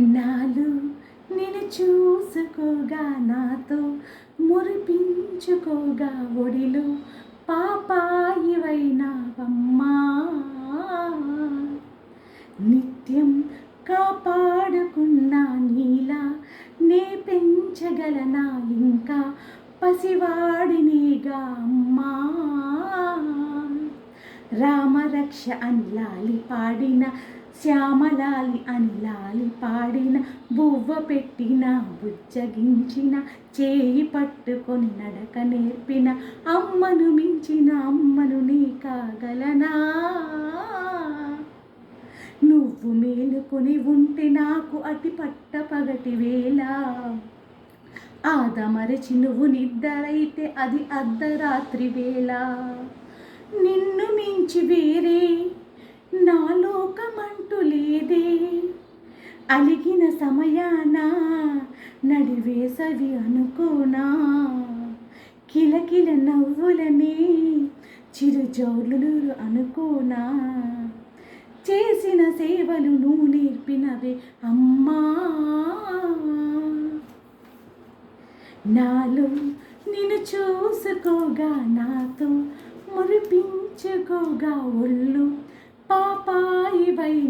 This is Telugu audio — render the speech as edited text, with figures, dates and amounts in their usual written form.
నాలో నేను చూసుకోగా నాతో మురిపించుకోగా ఒడిలో పాపాయివైనావమ్మా. నిత్యం కాపాడుకున్నా నీలా నే పెంచగలనా ఇంకా పసివాడినిగా అమ్మా. రామరక్ష అని లాలి పాడిన, శ్యామలాలి అని లాలి పాడిన, బువ్వ పెట్టిన బుజ్జగించిన, చేయి పట్టుకొని నడక నేర్పిన, అమ్మను మించిన అమ్మను నీ కాగలనా. నువ్వు మేలుకొని ఉంటే నాకు అతి పట్ట పగటి వేళ, ఆదమరచి నువ్వు నిద్రైతే అది అర్ధరాత్రి వేళ. నిన్ను మించి వేరే నా లోకమంటూ లేదే, అలిగిన సమయాన నడివేసవి అనుకోనా. కిలకిల నవ్వులని చిరుజౌలులు అనుకోనా. చేసిన సేవలు నువ్వు నేర్పినవే అమ్మా. నాలో నిన్ను చూసుకోగా నాతో మురిపించుకోగా ఒళ్ళు పాపాయివైనావమ్మా.